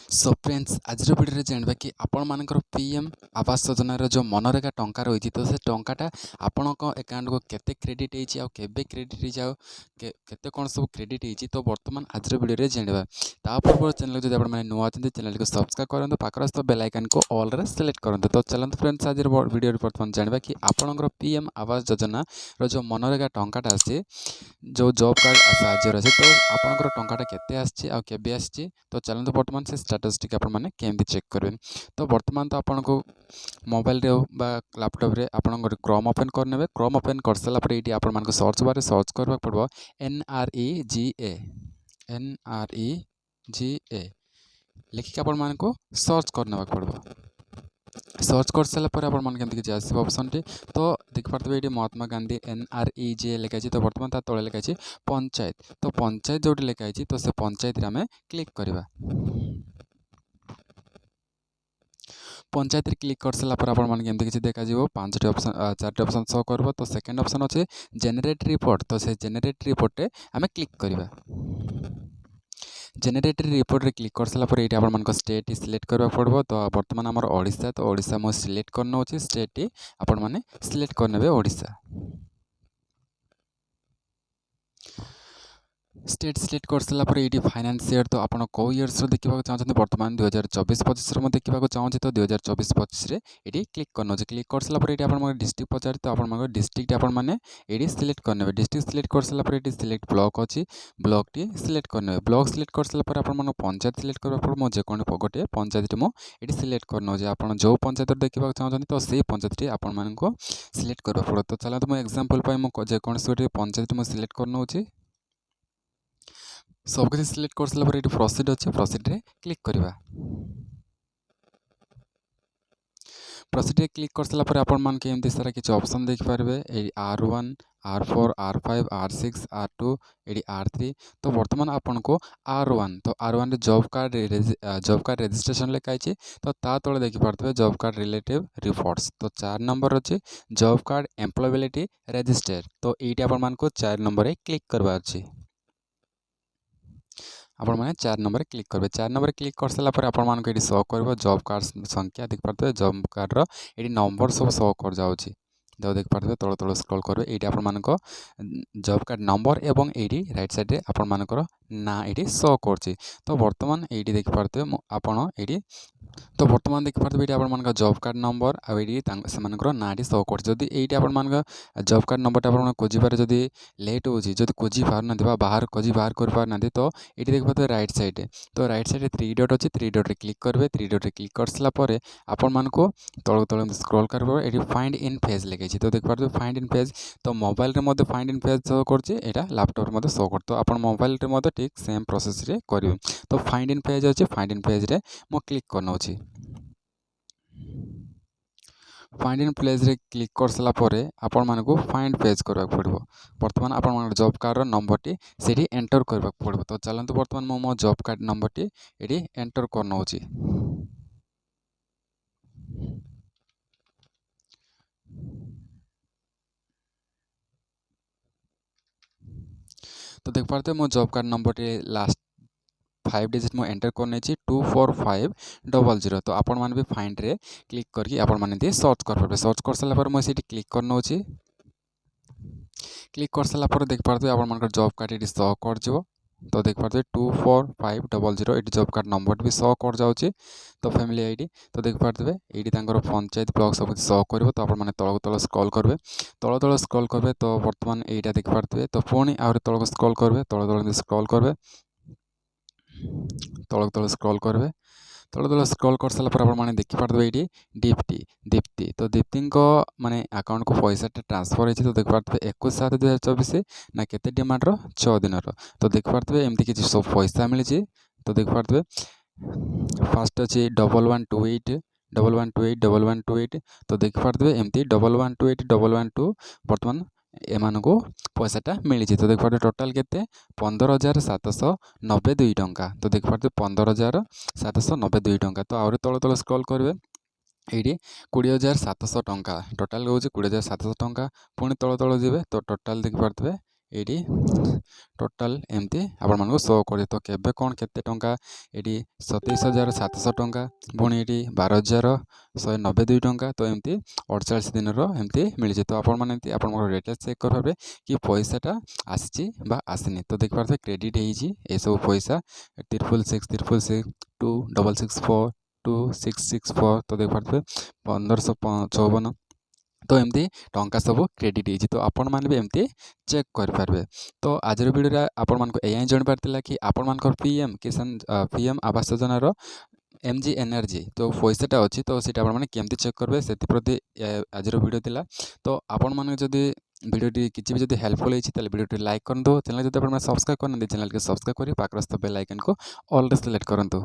So friends आज video जानवा कि आपण मानकर पीएम आवास योजना जो मनरेगा टंका रही तो से टंकाटा आपण अकाउंट को केते क्रेडिट होइछि आ केबे क्रेडिट हो जाओ केते कोन सब क्रेडिट होइछि तो वर्तमान आज वीडियो जानवा ता पूर्व चैनल जदि आपण माने नुआ अछन चैनल को सब्सक्राइब करंतु पाकर तो बेल आइकन को ऑल रे सिलेक्ट करंतु। तो चलंतु फ्रेंड्स आज वीडियो वर्तमान जानवा कि आपणकर पीएम आवास योजना जो मनरेगा टंकाटा आछि जो जॉब कार्ड साहाଯ୍ୟ अच्छे तो आपंकर टंकाटा केते आछि आ केबे आछि तो चलते बर्तमान से स्टाटस टी आपने केमती चेक करेंगे। तो बर्तमान तो आपन को मोबाइल रे बा लैपटॉप रे आपन क्रोम ओपन करने क्रोम ओपन कर सारा ये आपण सर्च बार सर्च करबा पड़ो NREGA लिखिक आपण को सर्च करने पड़ो। सर्च कर सारापर आपमती आसो ऑप्शन टी तो देख पारे ये महात्मा गांधी NREGA लिखाई तो बर्तमान ता तले लिखाई पंचायत तो पंचायत जो लिखाई तो से पंचायत आम क्लिक करवा। पंचायत क्लिक कर सारापर आपमती किसी देखा पांचटी ऑप्शन चार ऑप्शन शो कर तो सेकेंड ऑप्शन अच्छे जेनेरेट रिपोर्ट तो से जेनेरेट रिपोर्ट आम क्लिक करवा। जेनेरेटेड रिपोर्ट रे क्लिक कर सारापर ये आप स्टेट सिलेक्ट करवा पड़ो। तो बर्तमान आमर ओडिशा तो ओडिशा मो सिलेक्ट करना स्टेट आपण मैंने सिलेक्ट करने ओडिशा स्टेट सिलेक्ट कर सारापर ये फाइनेंस ईयर तो आप कौ इयर्स देखा चाहते बर्तमान 2024-25 में देखा चाहूँगी तो 2024-25 ये क्लिक करना क्लिक कर सारापर ये आप डिस्ट्रिक्ट पचार तो आप डिस्ट्रिक्ट आपने ये सिलेक्ट करने डिस्ट्रिक्ट सिलेक्ट कर सारापर ये सिलेक्ट ब्लॉक अच्छी ब्लॉक टी सिलेक्ट करने ब्लॉक सिलेक्ट कर सारापर आप पंचायत सिलेक्ट करवा पड़ो मो जेको गोटे पंचायत मुझे सिलेक्ट करना आप जो पंचायत देखा चाहते तो से पंचायत आपको सिलेक्ट करवा पड़ो। तो चलते मुझे एग्जांपल जेकोसी गोटे पंचायत मुझे सिलेक्ट करना सब किसी सिलेक्ट कर सारापर ये प्रोसीड अच्छे प्रोसीड रे क्लिक करवा। प्रोसीड रे क्लिक कर सारापर आपण एमती सारा किसी option देखिपारे R1 R4 R5 R6 R2 ये R3 तो बर्तमान आपन को R1 तो R1 रे जॉब कार्ड रजिस्ट्रेशन लिखाई तो ता तले देखिपारे जॉब कार्ड रिलेटिव रिपोर्ट्स तो 4 नंबर अच्छे जॉब कार्ड एम्प्लॉयबिलिटी रजिस्टर तो ये आपण को 4 नंबर क्लिक करवा अच्छी आपण मैंने 4 नंबर क्लिक करेंगे। 4 नंबर क्लिक कर सारापर आपको ये शो कर जॉब कार्ड संख्या देख पारे जॉब कार्ड ये नंबर सब शो कर जाऊँगी जो देख पारे तल तल स्क्रॉल करेंगे ये आपण जॉब कार्ड नंबर एवं ये राइट साइड रे आपण मानकर ना ये शो कर। तो बर्तमान ये देख पारे आपड़ ये तो बर्तमान देख पारे ये आप जॉब कार्ड नंबर आई से नाटी शो कर ये आप जॉब कार्ड नंबर आप खोजार जदि लेट हो खोजी पार ना बाहर खोजी बाहर कर पार ना तो ये देख पारे राइट साइड तो राइट साइड 3 डॉट अच्छी 3 डॉट क्लिक करेंगे 3 डॉट क्लिक कर सारापर आपण को तल तल स्क्रॉल कर ये फाइंड इन पेज लिखाई तो देख पारे फाइंड इन पेज तो मोबाइल रे फाइंड इन पेज शो कर लैपटॉप में शो कर तो आप मोबाइल रे ठीक सेम प्रोसेस रे करेंगे। तो फाइंड इन पेज अच्छे फाइंड इन पेज रे मो क्लिक करना फाइंड इन पेज रे क्लिक कर सारापर आपण मानक फाइंड पेज करवाक पड़ो। बर्तमान आपण जॉब कार्ड नंबर टी से एंटर करवाक पड़ो। तो चलते बर्तमान मो जॉब कार्ड नंबर टी ये एंटर करना तो देख पाते मो job card number T last 5 digit मो एंटर करने 24500 तो आपण माने भी फाइंड रे क्लिक करके आपण माने सर्च कर पारे सर्च कर सारापर मुझे क्लिक करना क्लिक कर सारापर देख पारे आपण मानकर जॉब कार्ड ये शो कर तो देख पारे 24500 ये जॉब कार्ड नंबर भी शो कर जाऊँगी। तो फैमिली आईडी तो देख पारे ये पंचायत ब्लॉक सब शो कर तो आप तल तल स्क्रॉल करेंगे तल तल स्क्रॉल करेंगे तो बर्तमान यहाँ देख पारे तो पुणी आहरी तल स्क्रॉल करेंगे तल तल स्क्रॉल करेंगे तल तल स्क्रॉल करेंगे तल तल स्क्रॉल कर सारापर आप देखिपारे ये दीप्ति तो दीप्ति माने अकाउंट को पैसा ट्रांसफर होती तो देख पारे 21/7/2024 ना केते डिमांड 6 दिन तो देख पारे एमती किसी सब पैसा मिली तो देख पारे फास्ट अच्छे 1128 तो देख पारे एमती 1128 बर्तमान एमान को पैसाटा मिली तो देख पारे टोटाल केते 15,792 टंका तो देख पारे 15,792 टंका। तो आहरी तल तल स्क्रॉल करेंगे ये 20,700 टंका टोटाल हूँ 20,700 टंका पुणी तल तल जी तो टोटाल देख पारे ଏଇଠି ଟୋଟାଲ୍ ଏମିତି ଆପଣମାନଙ୍କୁ ଶୋ କରିବ। ତ କେବେ କ'ଣ କେତେ ଟଙ୍କା ଏଠି 27,700 ଟଙ୍କା, ପୁଣି ଏଠି 12,192 ଟଙ୍କା। ତ ଏମିତି 48 ଦିନର ଏମିତି ମିଳିଛି। ତ ଆପଣମାନେ ଏମିତି ଆପଣଙ୍କର ରେଟେସ୍ ଚେକ୍ କରିବେ କି ପଇସାଟା ଆସିଛି ବା ଆସିନି। ତ ଦେଖିପାରୁଥିବେ କ୍ରେଡ଼ିଟ୍ ହେଇଛି ଏସବୁ ପଇସା 666, 2664, 2664। ତ ଦେଖିପାରୁଥିବେ 1554। ତ ଏମିତି ଟଙ୍କା ସବୁ କ୍ରେଡ଼ିଟ୍ ହେଇଛି। ତ ଆପଣମାନେ ବି ଏମିତି ଚେକ୍ କରିପାରିବେ। ତ ଆଜିର ଭିଡ଼ିଓରେ ଆପଣମାନଙ୍କୁ ଏଇଆ ହିଁ ଜାଣିବାର ଥିଲା କି ଆପଣମାନଙ୍କର PM ଆବାସ ଯୋଜନାର MGNRG ତ ପଇସାଟା ଅଛି, ତ ସେଇଟା ଆପଣମାନେ କେମିତି ଚେକ୍ କରିବେ ସେଥିପ୍ରତି ଆଜିର ଭିଡ଼ିଓ ଥିଲା। ତ ଆପଣମାନେ ଯଦି ଭିଡ଼ିଓଟି କିଛି ବି ଯଦି ହେଲ୍ପଫୁଲ୍ ହେଇଛି ତାହେଲେ ଭିଡ଼ିଓଟି ଲାଇକ୍ କରନ୍ତୁ। ଚ୍ୟାନେଲ୍ ଯଦି ଆପଣମାନେ ସବସ୍କ୍ରାଇବ୍ କରିନାହାନ୍ତି ଚ୍ୟାନେଲ୍କୁ ସବସ୍କ୍ରାଇବ୍ କରି ପାଖରେ ଥିବା ବେଲ୍ ଆଇକନ୍କୁ ଅଲ୍ରେ ସିଲେକ୍ଟ କରନ୍ତୁ।